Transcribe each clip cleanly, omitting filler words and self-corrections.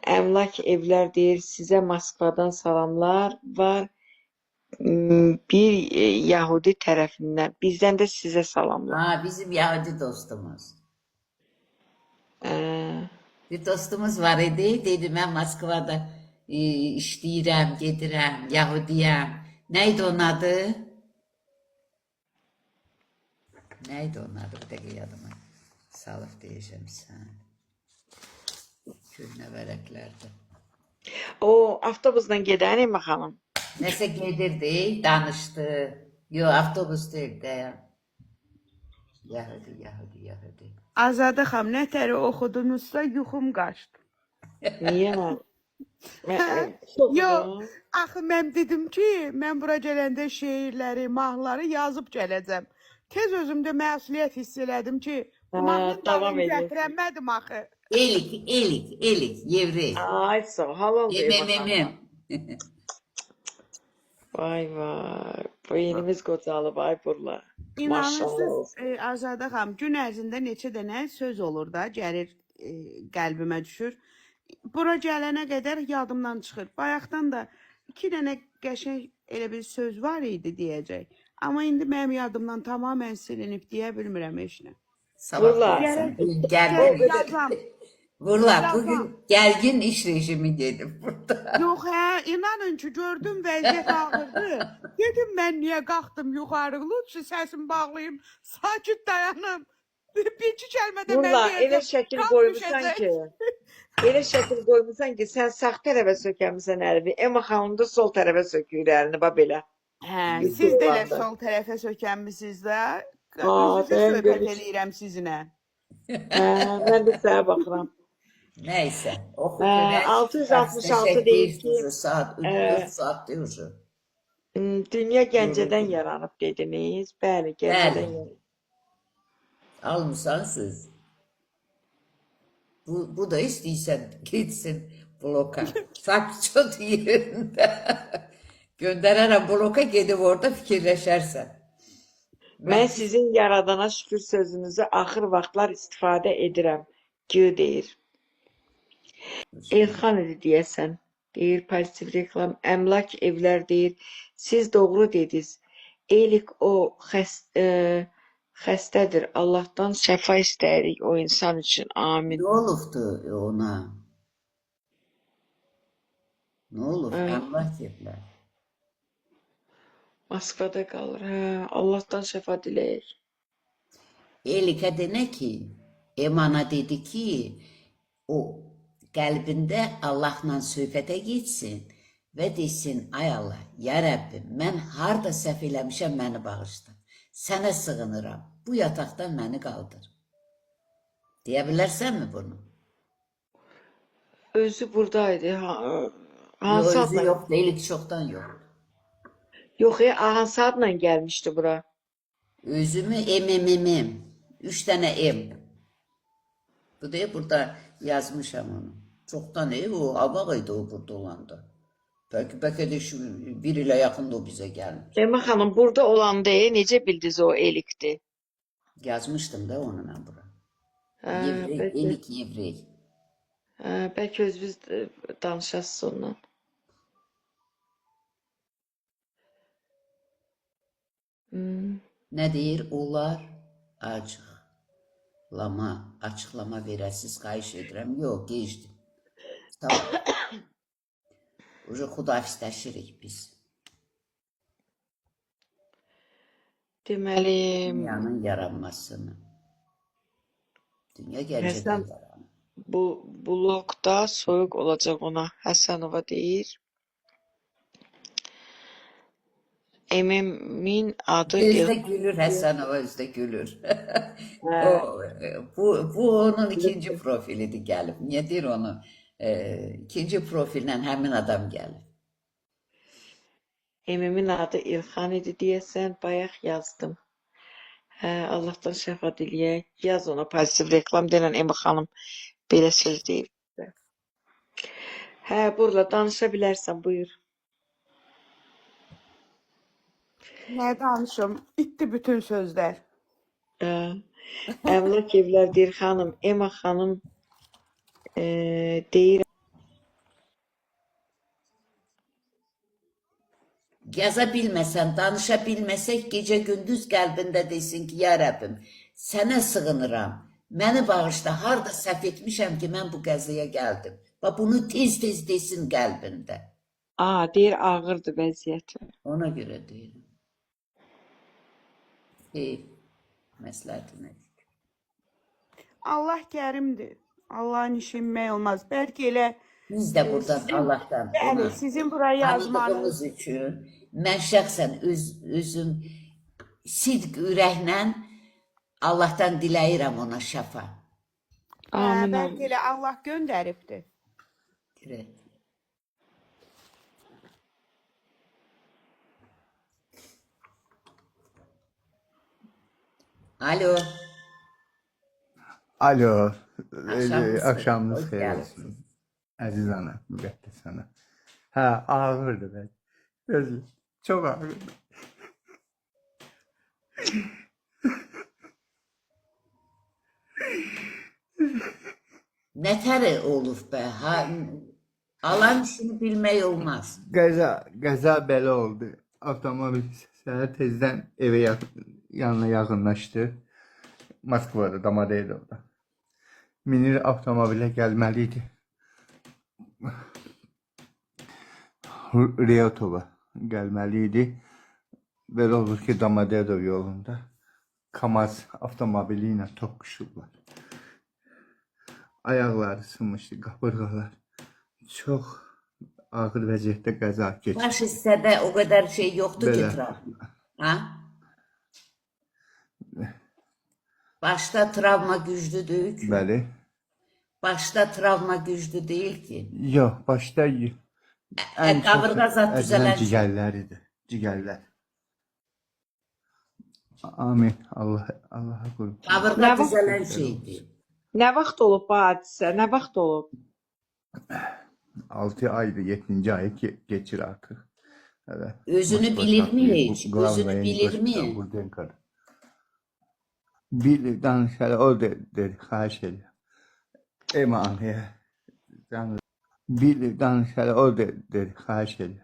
Əmlak evlər deyir, sizə Moskvadan salamlar var. Bir Yahudi tərəfindən. Bizdən də sizə salamlar. Ha, bizim Yahudi dostumuz. Ə, Bir dostumuz var idi. Dedi mən Moskvada işləyirəm, gedirəm, Yahudiyəm. Neydi onun adı? Neydi onun adı? Bir dəqiqə yadıma salıb deyəcəm sən. Köhnə vərəqlərdə. O avtobusla gedən Emma xanım. Nəsə gedirdi, danışdı. Yox, avtobus deyil də. Yahudi. Azadə xanım, nətəri oxudunuzsa yuxum qaçdı. Niyə? Yox, axı mən dedim ki, mən bura gələndə şeirləri, mahnıları yazıb gələcəm. Tez özümdə məsuliyyət hiss elədim ki, bu mahnının davam davamını edir. gətirəmədim axı. Elik, yevrey. Ay sağ ol, halal deyim. Emememem. Vay. Beynimiz qocalıb ay burla. Maşallah İnanırsınız, olsun. Azadə xanım, gün ərzində neçə dənə söz olur da, gəlir qəlbimə düşür. Bura gələnə qədər yadımdan çıxır. Bayaqdan da 2 dənə qəşəng elə bir söz var idi deyəcək. Amma indi mənim yadımdan tamamən silinib deyə bilmirəm heç nə. Sabah Gəlin, gergin. yazam. Burla bugün gergin iş rejimi dedim burada. Yox hə, inanın ki, gördüm vəziyyət ağırdı. Dedim mən niyə qalxdım yuxarı, lütfü səsimi bağlayım, sakit dayanım. Bir-iki kəlmədə mən Burla elə deyəcəm, şəkil qan qoymuşsan düşəcək. ki, elə şəkil qoymuşsan ki, sən sağ tərəfə sökəmsən əlini, Emma xanım da sol tərəfə sökür əlini belə. Hə, Yuxu siz də elə olanda. sol tərəfə sökənmisiniz də. Aa, Üzrə ben söhbət görüş- eləyirəm sizinlə. Mən də sənə baxıram. Neyse. Oku Ee, güneş. 666 değil ki, saat, 4 saat diyorsun. Dünya Gəncədən yaranıb dediniz. Bəli, Gəncədən Bəli. yaranıb. Almışsan söz. Bu da istəyirsən gitsin bloka. Sakçot yerində. Göndərərəm bloka gedib orada fikirləşərsən. Mən sizin yaradana şükür sözünüzü axır vaxtlar istifadə edirəm. Gü deyir. Elxan idi deyəsən. Deyir, pozitiv reklam. Əmlak evlər deyir. Siz doğru dediniz. Elik o xəstədir. Allahdan şəfa istəyirik o insan üçün. Amin. Ne olubdu ona? Ne olub? Allah dedilər. Moskvada qalır. Hə, Allahdan şəfa diləyir. Elikə denə ki, Emana dedi ki, o qəlbində Allahla söhbətə getsin və desin, ay Allah, ya Rəbbim, mən harda səhv eləmişəm, məni bağışla. Sənə sığınıram, bu yataqdan məni qaldır. Deyə bilərsənmi bunu? Özü buradaydı. Hansı Özü adla? yox, Elik çoxdan yox. Yox, hansı adla gəlmişdi bura? Özümü MMM, 3 dənə M. Bu da burada yazmışam onu. Çoxdan o abaq idi o burada olanda. Bəlkə də şu bir ilə yaxında o bizə gəlmiş. Emma xanım, burada olanda necə bildiniz o Elikdir? Yazmışdım da onu mən bura. Hə, bəlkə, Elik yevrey. bəlkə özünüz danışasınız ondan. Nə deyir? Onlar açıqlama verəsiz, xahiş edirəm. Yox, gecdir. Tamam. Uca xudafisləşirik biz. Deməli, Dünyanın yaranmasını. Dünya Gəncədən Həsən- yaranır. bu blokda soyuq olacaq ona. Həsənova deyir. Emin adı Özdə gülür, Həsənova özdə gülür. Bu onun ikinci profilidir gəlib. Niyə deyir onu? İkinci profillə həmin adam gəlib. Emimin adı İlxan idi deyəsən, bayaq yazdım. Hə, Allahdan şəfa diləyək. Yaz ona pozitiv reklam denən Emma xanım belə söz deyib. Hə, Burla danışa bilərsən, buyur. Nə danışım? İtdi bütün sözlər. Əmlak evlər deyir xanım, Emma xanım deyir yaza bilməsən, danışa bilməsək, gecə gündüz qəlbində desin ki, ya Rəbbim, sənə sığınıram, məni bağışla, harda səhv etmişəm ki, mən bu qəzaya gəldim. Və bunu tez-tez desin qəlbində. Deyir ağırdır vəziyyəti. Ona görə deyirəm. Məsləhətinə. Allah kərimdir. Allahın işi bilmək olmaz. Bəlkə elə Biz də buradan Allahdan bəli, sizin buraya yazmanız tanıdığımız üçün mən şəxsən özüm sidq ürəklə Allahdan diləyirəm ona şəfa. Amin. bəlkə elə Allah göndəribdir. Evet. Alo. Alo, Akşamınız akşamınız hoş xeyir geldiniz. olsun. Əziz ana, müqəddəs ana. Hə, ağırdır bəli. Özü, çox ağırdır. Nətəri olub bə? Alan işini bilmək olmaz. Qəza belə oldu. Avtomobil səhər tezdən evə yanına yaxınlaşdı. Moskvada, Domodedovoda. Minir avtomobilə gəlməli idi. Reotova gəlməli idi. Belə olur ki, Domodedov yolunda KAMAZ avtomobili ilə toqquşublar. Ayaqları sınmışdı, qabırğalar. Çox ağır vəziyyətdə qəza keçdi. Baş hissədə o qədər şey yoxdur ki, Belə. travma. Ha? Başda travma güclüdür ki. Bəli. Başda travma güclü deyil ki. Yox, başda Qabırğa zat düzələn şey. cigərlər idi. Cigərlər. Amin. Allah'a qurban. Qabırğa Nə vaxt düzələn şeydir. Nə vaxt olub bu hadisə? Nə vaxt olub? 6 aydır, 7-ci ayı geçir artıq. Evet. Özünü bilirmi hiç? Özünü bilirmi? Bilir, danışar, o dedi, xahiş edir. Emanəyə. Bilir, danışar, o dedi, xahiş edir.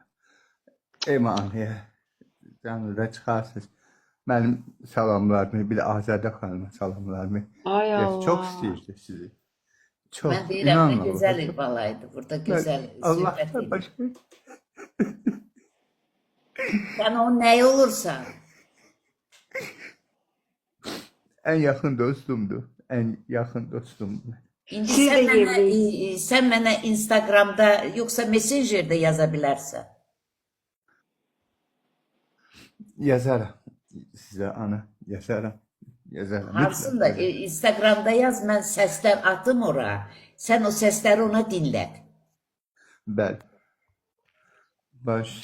Emanəyə. Canlıda çıxarsınız. Mənim salamlarımı, bir də Azadə xanıma salamlarımı. Ay Allah. Çox istəyirdi sizi. Çox, Mən deyirəm inanın ki, gözəl balaydı. Burada gözəl Allah söhbət edir. başqa. Sən onun nəyi olursan? Ən yaxın dostumdur. Ən yaxın dostumdur. İndi Siz sən də mənə, yerliyiz. sən mənə Instagramda yoxsa Messengerdə yaza bilərsən. Yazaram. Sizə ana, yazaram. Yazaram. Hansında Instagramda yaz, mən səslər atım ora. Sən o səsləri ona dinlət. Bəli. Baş.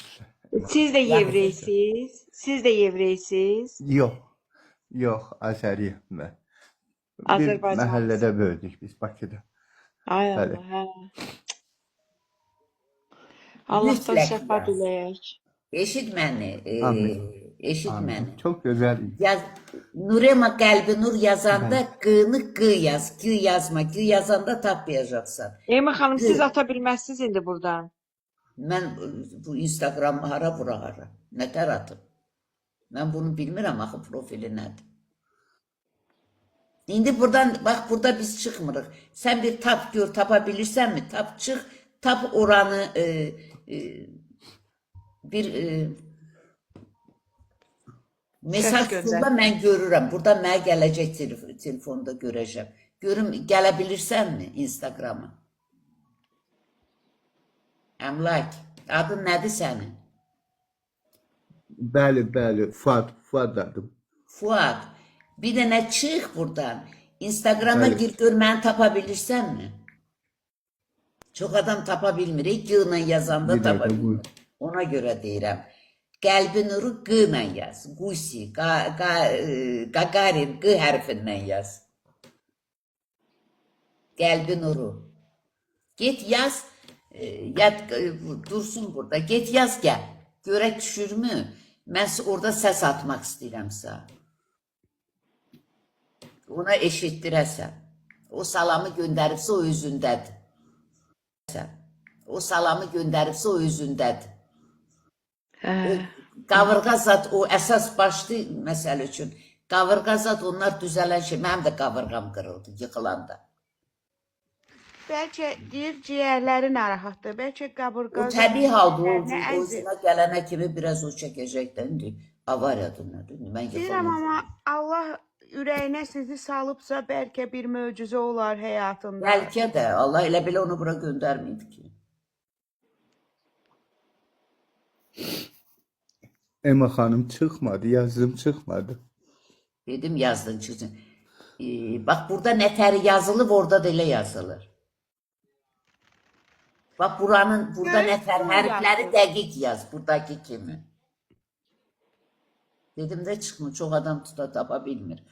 Siz də yevreysiz? Siz də yevreysiz? Yox. Yox, Azəriyəm mən. Bir Azərbaycanlısınız. məhəllədə böyüdük biz Bakıda. Ay Bəli. Allah, hə. Allahdan Mütləq şəfa yaz. diləyək. Eşit məni. Amin. Eşit Amin. məni. Çox gözəl. Yaz, Nurema qəlbi nur yazanda qını qı yaz. Qı yazma. Qı yazanda tapmayacaqsan. Eyma xanım, siz ata bilməzsiniz indi buradan. Mən bu Instagram hara bura hara. Nətər atım? Mən bunu bilmirəm axı profili nədir. İndi buradan, bax burada biz çıxmırıq. Sən bir tap gör, tapa bilirsənmi? Tap çıx, tap oranı bir mesaj Səs göndər. tutunda mən görürəm. Burada mənə gələcək telefonda görəcəm. Görüm, gələ bilirsənmi Instagrama? Əmlak, adın nədir sənin? Bəli, bəli. Fuad adım. Fuad, bir dənə çıx buradan. Instagrama Bəli. gir, gör məni tapa bilirsənmi? Çox adam tapa bilmir. Qıyla yazanda Bir tapa dəqiqə, bilmir. buyur. Ona görə deyirəm. Qəlbi nuru qıyla yaz. Qusi, Qaqarin, qı hərfindən yaz. Qəlbi nuru. Get yaz, dursun burada. Get yaz gəl. Görək düşürmü? Mən orada səs atmaq istəyirəm sənə. Ona eşitdirəsən. O salamı göndəribsə o özündədir. O salamı göndəribsə o özündədir. Hə. Qavırğa zat o əsas başlı məsələ üçün. Qavırğa zat onlar düzələn şey. Mənim də qavırğam qırıldı yıxılanda. Bəlkə deyir ciyərləri narahatdır. Bəlkə O qaburğası təbii halda ciyərlərini o əzir. özünə gələnə kimi biraz o çəkəcəkdən indi avariyadır nədir? Mən Deyirəm yıxılmışam. amma Allah ürəyinə sizi salıbsa bəlkə bir möcüzə olar həyatında. Bəlkə də Allah elə belə onu bura göndərməyib ki. Ema xanım çıxmadı, yazdım çıxmadı. Dedim yazdın çıxsın. Bax burada nətəri yazılıb, orada da elə yazılır. Bax burada nətər hərfləri dəqiq yaz, buradakı kimi. Dedim də çıxmır, çox adam tapa bilmir.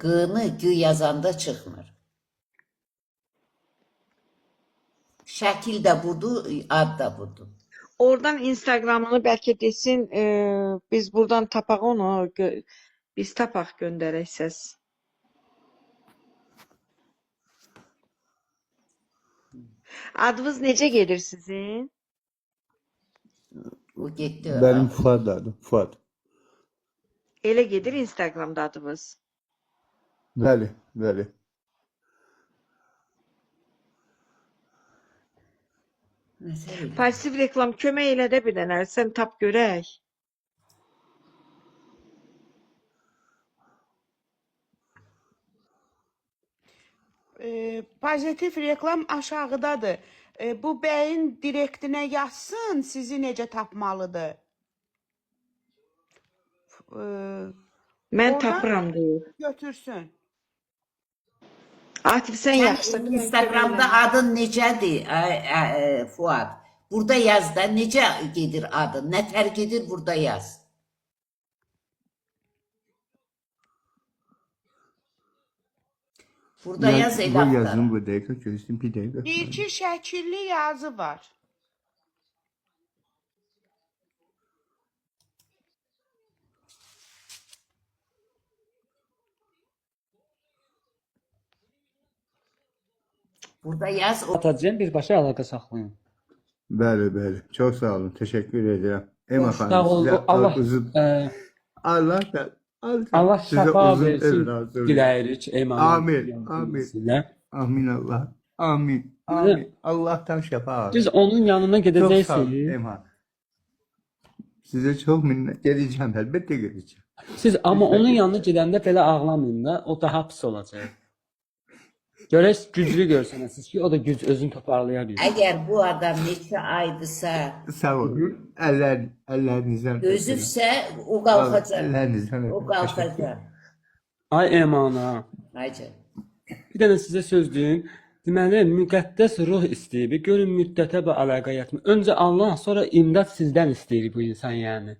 Q'nı G yazanda çıxmır. Şəkil də budur, ad da budur. Oradan Instagram'ını bəlkə desin, biz buradan tapaq onu, biz tapaq göndərək səs. Adınız necə gedir sizin? O getdi. Benim Fuad adım, Fuad. Elə gedir Instagram'da adınız. Bəli, bəli. Pasiv reklam kömək elə də bir dənə, sən tap görək. Pozitiv reklam aşağıdadır. Bu bəyin direktinə yazsın, sizi necə tapmalıdır. Mən Oradan tapıram deyir. götürsün. Akif sən yaxşısan. Sənin Instagramda adın necədir Fuad? Burada yaz da necə gedir adın? Nətər gedir burada yaz. Burada yaz elə Bu axtar. yazın bu dəqiqə gözlüm bir dəqiqə. Deyir ki, şəkilli yazı var. Burada yaz o Atacağım birbaşa əlaqə saxlayın. Bəli, bəli. Çox sağ olun. Təşəkkür edirəm. Ema Sağ xanım olun. sizə Allah uzun Allah Allah sizə şəfa uzun versin. ömür arzu Diləyirik. Eyvallah. Amin, amin. Amin Allah. Amin. Amin. Allah'tan şəfa alın. Siz onun yanına Çox sağ olun gedəcəksiniz. Ema. Sizə çox minnət. Gedəcəm, əlbəttə gedəcəm. Siz amma onun yanına gedəndə belə ağlamayın da, o daha pis olacaq. Görək güclü görsənəsiz ki, o da güc özünü toparlaya bilir. əgər bu adam neçə aydısa Sağ olun. Əllərinizdən gözübsə o qalxacaq. Əllərinizdən O qalxacaq. Ay Emana, Ayca. bir dənə sizə söz deyim. Deməli, müqəddəs ruh istəyir. Görün müddətə və əlaqə yatmır. Öncə Allah, sonra imdad sizdən istəyir bu insan yəni.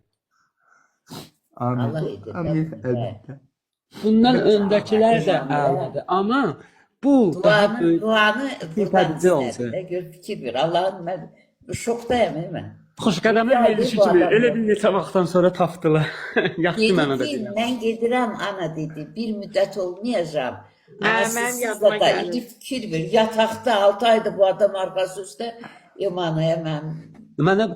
Amin. Allah edir. Amin. Bəli. Əlbəttə. Bundan öndəkilər də əladır. Amma bu daha böyük. Duanı buradan İfadəci olsun. istədi. Gör fikir ver. Allah'ın mən şokdayım mən. Xoşqədəmin verilişi kimi elə bir neçə vaxtdan sonra tapdılar. Yaxşı Dedi mənada ki, deyirəm. mən gedirəm ana dedi. Bir müddət olmayacağam. Anası mənim sizdə yadıma da gəlir. indi fikir ver. Yataqda 6 aydır bu adam arxası üstə emanaya mən. Mənə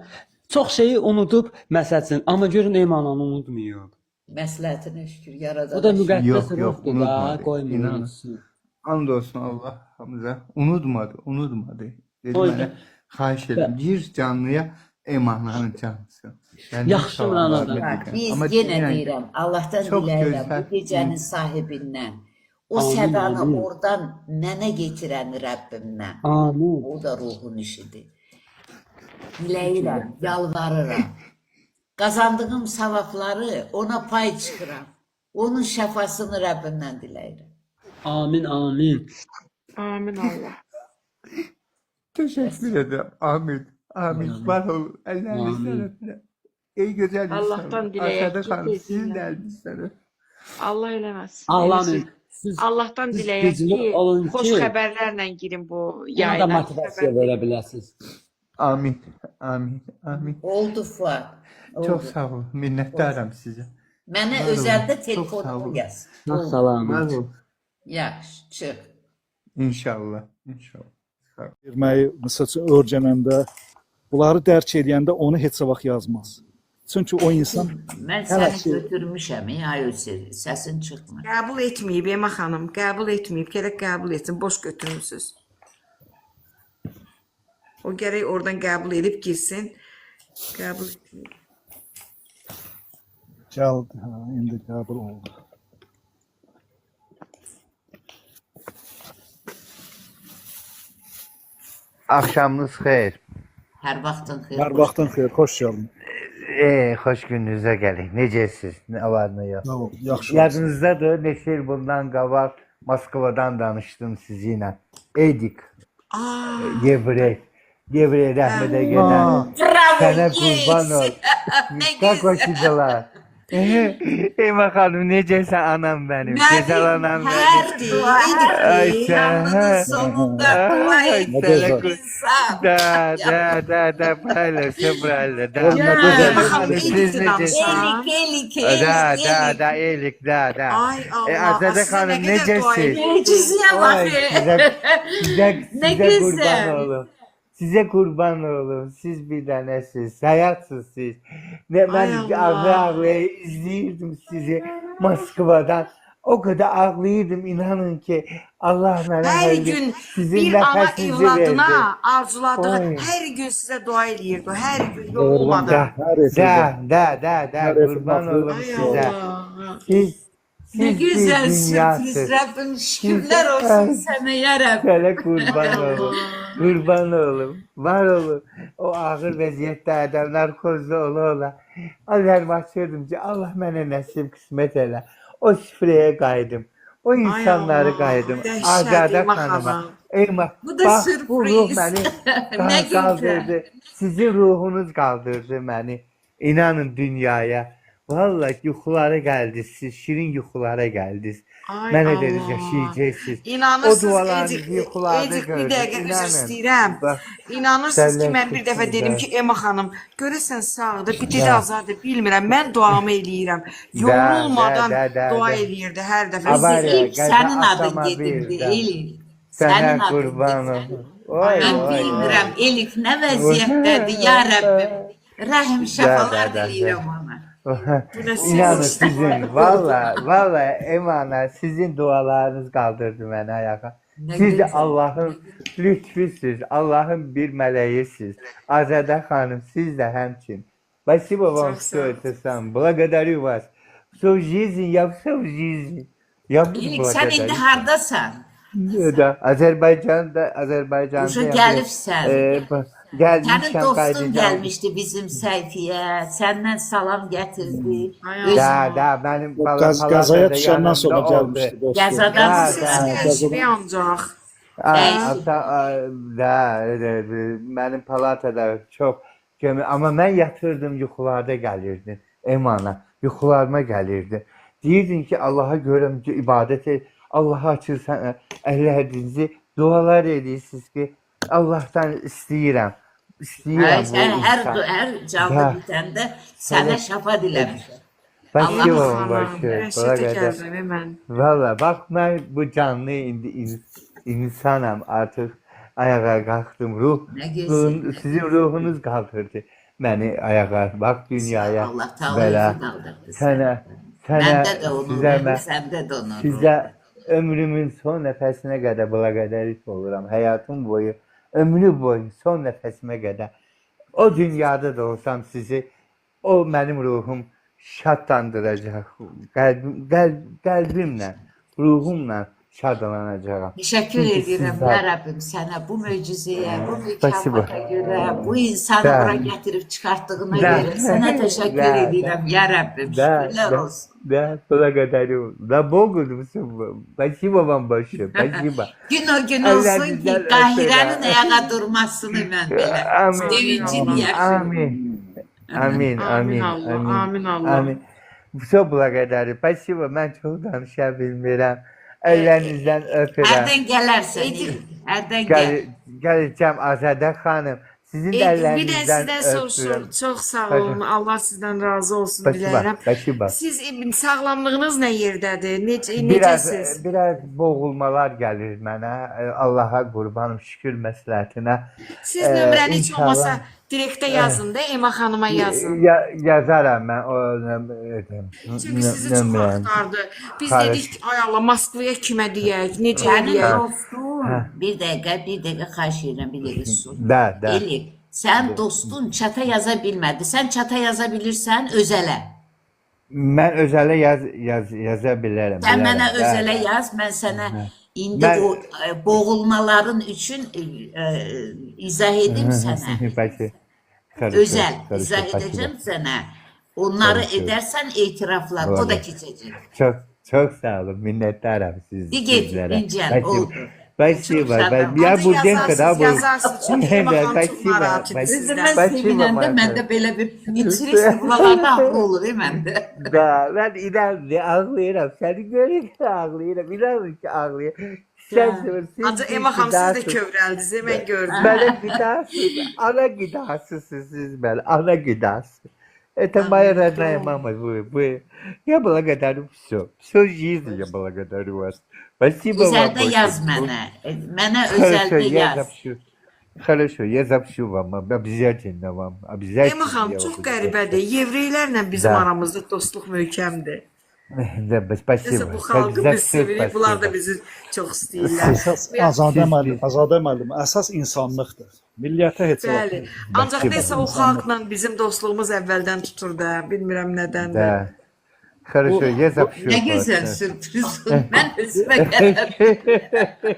çox şeyi unudub məsələn, amma görün Eymananı unutmuyor. Məsləhətinə şükür yaradan. O da müqəddəs Yox, yox, ruhdur da, unutmadı. qoymayın. İnanın. unutsun. And olsun Allah hamıza. Unutmadı. Dedi Oy mənə, be. xahiş edirəm, bir canlıya emanların canlısı. Yəni, Yaxşı salamlar mənada. Bak, verirəm. biz Amma yenə deyirəm ki, deyirəm, Allah'tan çox diləyirəm gözəl. bu gecənin sahibindən. O Amin, sədanı amin. oradan mənə getirən Rəbbimdən. Amin. O da ruhun işidir. Diləyirəm, yalvarıram. Qazandığım savabları ona pay çıxıram. Onun şəfasını Rəbbimdən diləyirəm. Amin, amin. Amin Allah. Teşekkür ederim. Amin. Amin. Var ol. Ellerinizden Amin. öpürüm. Ey güzel Allah'tan insanlar. dileyek Arkada ki kalın. Sizin tezliğine. de elinizden öpürüm. Allah eləməsin. Ağlamayın. Siz Allah'tan Siz diləyək güclü ki, olun xoş ki, xəbərlərlə girin bu ona da yayına. motivasiya verə biləsiniz. Amin. Amin. Amin. Oldu Fuad. Oldu. Çok sağ olun. Minnettarım size. Mənə Var olun. özəldə Çox sağ telefonumu olun. yaz. Çox Var salamat. ol. Yaxşı, çıx. İnşallah. İnşallah. verməyi məsəl üçün öyrənəndə, bunları dərk edəndə onu heç vaxt yazmaz. Çünki o insan Mən hələ səni ki götürmüşəm, ay Hüseyn, səsin çıxmır. Qəbul etməyib Ema xanım, qəbul etməyib. Gərək qəbul etsin, boş götürmüsünüz. O gərək oradan qəbul edib girsin. Qəbul etməyib. gəldi, hə, indi qəbul oldu. Axşamınız xeyir. Hər vaxtın xeyir. Hər vaxtın xeyir, xoş gəldin. Xoş gününüzə gəlin. Necəsiz? Nə var, nə yox? Nə oldu? Yaxşı. Yadınızdadır, neçə il bundan qabaq Moskvadan danışdım sizinlə. Edik, Yevrey. Yevrey rəhmədə gedən. Bravo, Sənə qurban ol. Ne Qalk hoşçakalın. Ema xanım, necəsən anam mənim? Gözəl anam mənim. Hər dua Ay edik. sen. Yanının sonunda dua Ay, edik. sana kur- İnsan. Da, правильно, правильно, da. Olma, gözəl. Hanım, siz necəsiniz? Elik, elik, elik. Da, elik, da. Ay Allah, Azade size xanım, ne kadar dua necəsiz? edin. Mucizeye bak. Ay, Ne size kurban güzel. olum. Size kurban olum. Siz bir tanesiniz. Hayatsız siz. Ne Ay ben Allah. ağlaya izliyordum sizi Moskva'dan. O kadar ağlıydım inanın ki Allah bana Her gün sizin bir ana nefesinizi verdi. evladına arzuladığı Oy. her gün size dua ediyordü. Her gün Doğru, olmadı. Da, Hər efirdə. da, Her kurban efirdə. olum Ay size. Allah. Siz Ne bir güzel dünyasız. sürpriz Rabbim. Şükürler olsun sana ya Rabbim. Sana kurban olum. Kurban olum. Var olun. O ağır vəziyyətdə adam narkozda ola. Azərbaycanım ki Allah mənə nəsib qismət elə. O şifrəyə qayıdım. O insanları Allah, qayıdım. dəhşət, Azadə Eyma xanıma. xanım. Eyma. Bu da bax, sürpriz. Bu ruh məni Ne güzel. qaldırdı. Sizin ruhunuz qaldırdı məni. İnanın dünyaya. Vallahi yuxulara gəldiniz. Siz şirin yuxulara gəldiniz. Ay Mənə Allah. dediniz yaşayacaqsınız. İnanırsınız O dualarınızı Edik, yuxularda Edik bir gördüm. dəqiqə üzr İnanın. istəyirəm. Bax, İnanırsınız ki, Səllə mən bir dəfə dedim sizlər. ki, Ema xanım, görəsən sağdır, bir dedi Da. azadır, bilmirəm. Mən duamı eləyirəm. Yorulmadan da. dua eləyirdi hər dəfə. Abar ya, İlk gaza senin adın atama bir gedildi de. Elif. Senin Sənə adın qurban gedildi. olum. Oy, Ben oy, oy. bilmirəm Elif ne vəziyyətdədir ya Rabbim. Rəhim şəfalar da. diləyirəm ona. İnanın sizin, valla Emana sizin dualarınız kaldırdı beni ayağa. Ne Siz de güzel. Allah'ın lütfüsüz, Allah'ın bir meleğisiz. Azade Hanım, siz de hemçin. Спасибо вам, Çok что sağ ol. это сам. Благодарю вас. Всю жизнь, я всю жизнь. Я буду Elif sen indi благодарить. hardasan? Da, Azerbaycan'da Uşa gəlibsən. Gelmişəm, Sənin dostun kaydedeceğim. gəlmişdi bizim səhifəyə. Səndən salam gətirdi. Ay Öz Da, benim Qəzaya palatada düşəndən yanımda sonra oldu. gəlmişdi dostum. Qəzadan Da, sonra. Təşbih ancaq. Benim palatada çok ama ben yatırdım yuxularda gelirdi. Emana yuxularıma gelirdi. Deyirdin ki Allah'a görüm ki ibadet et. Allah'a açırsan ellerinizi dualar edirsiniz ki Allah'tan istəyirəm. İstəyirəm bu Hər insan. hər canlı Da. bitəndə sənə şəfa diləmişəm. Başım Allah başı. Dəhşətə gəldim mən. Valla bak ben bu canlı indi insanım artık ayağa kalktım. Ne güzel. Sizin ruhunuz kaldırdı beni ayağa. Bak dünyaya. Allah Böyle. Teala kaldırdı. Sana Məndə də onu, size ben səndə də onu. size ömrümün son nefesine kadar bulagadərik oluram. Hayatım boyu, ömrü boyu son nefesime kadar. O dünyada da olsam sizi o benim ruhum şadlandıracak. Kalbimle, ruhumla şadlanacağım. Təşəkkür Çünki edirəm sizlər- ya Rəbbim sənə bu möcüzəyə, bu Spasibo. mükafata görə, bu insanı Da. bura gətirib çıxartdığına Da. görə sənə təşəkkür Da. edirəm ya Rəbbim. Да, Şükürlər да, olsun. да, благодарю. Да Богу, спасибо вам большое, спасибо. Gün o gün Allah olsun ki güzel Qahirənin öpür. ayağa durmasını mən belə Amin. sevincini yaşayım. Amin. Amin, Amin amin, Allah, amin. amin Allah. Amin. Çok благодарю. Спасибо. Ben çok danışa bilmirəm. Ellerinizden öpürəm. Hərdən gələrsən, Elif, hərdən gəl. Gələcəm Azədə xanım. Sizin də Bir də ellerinizdən sizdən öpürəm. soruşurum. Çox sağ olun. Allah sizdən razı olsun Спасибо, diləyirəm. спасибо. Siz sağlamlığınız nə yerdədir? Biraz, Necəsiz? biraz boğulmalar gəlir mənə. Allaha qurbanım, şükür məsləhətinə. Siz nömrəni heç İnşallah. olmasa Direktə yazın da, Ema xanıma yazın. Yazaram mən o Çünki sizi çox nömrəni. axtardı. Biz Xarış. dedik, ay Allah, Moskvaya kimə deyək, necə Sənin eləyək? dostun, bir dəqiqə xahiş edirəm, bir dəqiqə sus. Də. Elif, sən dostun çata yaza bilmədi. Sən çata yaza bilirsən, özələ. Mən özələ yaza bilərəm. Sən mənə bilərəm. özələ yaz, mən sənə indi Mən- o boğulmaların üçün izah edim sənə. Bəlkə. Özəl izah edəcəm sənə. Onları Xarış. edərsən etiraflar, o da keçəcək. Çox sağ olun, minnətdaram Bir get, sizlərə. İncəl, oldu. Спасибо. Çok sağ ol. Я Hadi buradayım yazarsınız, kadar bu. yazarsınız. Çünki Ema xanım çox Спасибо. narahat idi Düzdür, sizdən. mən Spasibo, sevinəndə Marta. məndə belə bir niçirisi buralarda ağır olur məndə. Da, ben inanmıyorum, ağlayıram. Seni görünce ağlayıram. İnanın ki ağlayıram. Sen siz Ancaq Ema xanım siz də kövrəldiniz, mən gördüm. Bana gidasın. Ana gidasısınız siz ben. Ana gidası. Это моя родная мама. Вы. Я благодарю все. Всю жизнь я благодарю вас. Спасибо вам Özəldə большое. yaz mənə. Mənə Хорошо, özəldə я yaz. запишу. Хорошо, я запишу вам. Обязательно вам. Обязательно. Ema xanım я çox вам qəribədir. Yevreylərlə bizim Da. aramızda dostluq möhkəmdir. Да, Nəsə спасибо. bu xalqı За biz всё sevirik, bunlar da спасибо. bizi çox istəyirlər. Əsas Azadə müəllim, əsas insanlıqdır. Milliyyətə heç vaxt. Bəli. Ancaq nəsə o xalqla bizim dostluğumuz əvvəldən tutur da, bilmirəm nədəndir. Да. Хорошо, я запишу. Nə вас. gözəl sürpriz. Mən özümə gələm.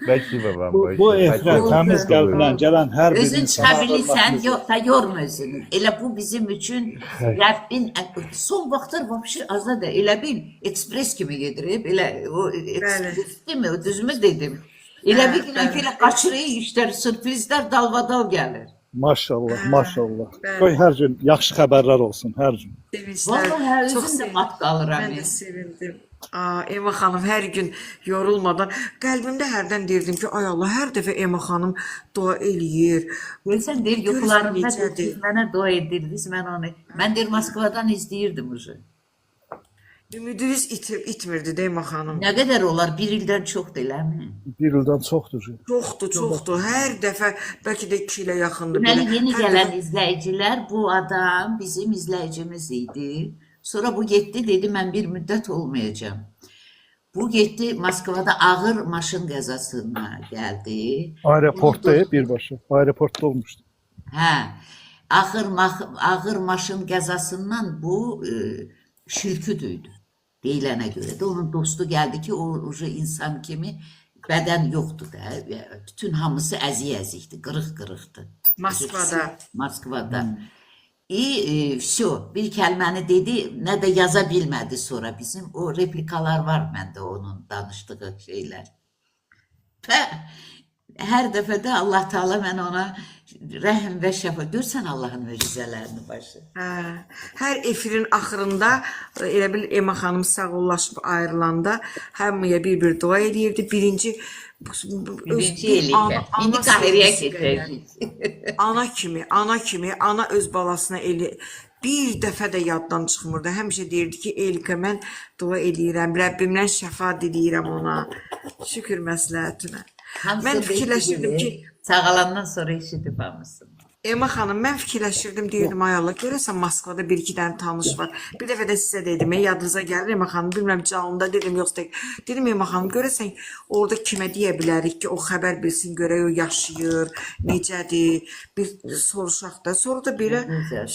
Спасибо вам Bu большое. efrə Спасибо. təmiz qəlbdən gələn hər bir Özün insan. çıxa bilirsən, yox da yorma özünü. Elə bu bizim üçün Rəbbin son vaxtlar vəbşi azad elə bil ekspres kimi gedirib. Elə o ekspres mi? O düzmü dedim. Elə bir gün elə qaçırıyor işlər, sürprizlər dalbadal gəlir. Maşallah, maşallah. Qoy hər gün yaxşı xəbərlər olsun, hər gün. Sevinclər. Vallahi hər Çox özüm də sevindim. mat qalıram. Mən də sevindim. Ema xanım hər gün yorulmadan qəlbimdə hərdən deyirdim ki, ay Allah, hər dəfə Ema xanım dua eləyir. Görsən deyir yuxularımda necədir? siz mənə dua edirdiniz, mən onu. Mən deyir Moskvadan izləyirdim ucu. Ümidiniz itmirdi də Ema xanım. Nə qədər olar? Bir ildən çoxdur eləmi? Bir ildən çoxdur. Çoxdur. Hər dəfə bəlkə də 2 ilə yaxındır. Deməli yeni Hər gələn dəfə- izləyicilər bu adam bizim izləyicimiz idi. Sonra bu getdi dedi mən bir müddət olmayacağam. Bu getdi Moskvada ağır maşın qəzasına gəldi. Aeroportda birbaşa. Aeroportda olmuşdu. Hə. Ağır maşın qəzasından bu şürkü döydü. Deyilənə görə də onun dostu gəldi ki, o insan kimi bədən yoxdur da. Bütün hamısı əzik-əzikdir, qırıq-qırıqdır. Moskvada. Все, bir kəlməni dedi, nə də yaza bilmədi sonra bizim. O replikalar var məndə onun danışdığı şeylər. Hər dəfə də Allah Taala mən ona rəhm və şəfa görsən Allahın möcüzələrini başı. Hər efirin axırında elə bil Ema xanım sağollaşıb ayrılanda hamıya bir dua edirdi. Birinci eləyir. İndi Qahirəyə keçəcək. Ana kimi, ana öz balasına elə bir dəfə də yaddan çıxmırdı. Həmişə deyirdi ki, Elika mən dua eləyirəm, Rəbbimdən şəfa diləyirəm ona. Şükür məsləhətinə. Mən fikirləşirdim ki, sağalandan sonra eşidib hamısını. Ema xanım, mən fikirləşirdim, deyirdim, ay Allah, görəsən Moskvada bir-iki dənə tanış var. Bir dəfə də sizə dedim, yadınıza gəlir Ema xanım, bilmirəm canlıda dedim, yoxsa dedim, Ema xanım, görəsən orada kimə deyə bilərik ki, o xəbər bilsin, görək o yaşayır, necədir, bir soruşaq da. Sonra da belə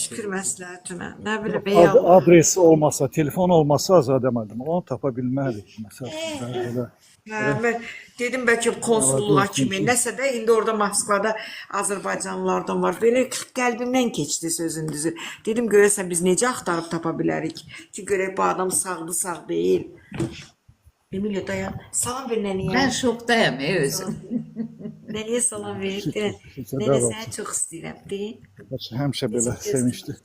şükür məsləhətinə, nə bilim, Adres olmasa, telefon olmasa Azadə müəllim, onu tapa bilmərik. Məsələn, mən dedim bəlkə konsulluğa kimi, nəsə də indi orada Moskvada Azərbaycanlılardan var. Belə qəlbimdən keçdi sözün düzü. Dedim görəsən biz necə axtarıb tapa bilərik ki, görək bu adam sağdı, sağ deyil. Emilia dayan. Salam ver nənəyə. Mən şokdayım özüm. Nənəyə salam ver. Nənə səni çox istəyirəm. Deyin. həmişə belə sevinçli.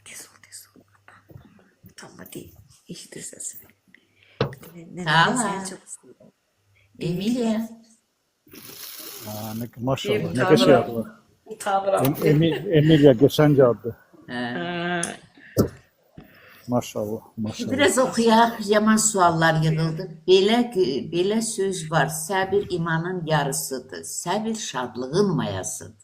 Tez ol. Utanma deyil. Eşidir səsini. Nənə Salam. səni çox istəyirəm. Emilia. Maşallah, nə qəşəng adı var. Utanıram. Emilia qəşəng addı. Hə. Maşallah, maşallah. Biraz oxuyaq, yaman suallar yığıldı. Belə söz var, səbir imanın yarısıdır, səbir şadlığın mayasıdır.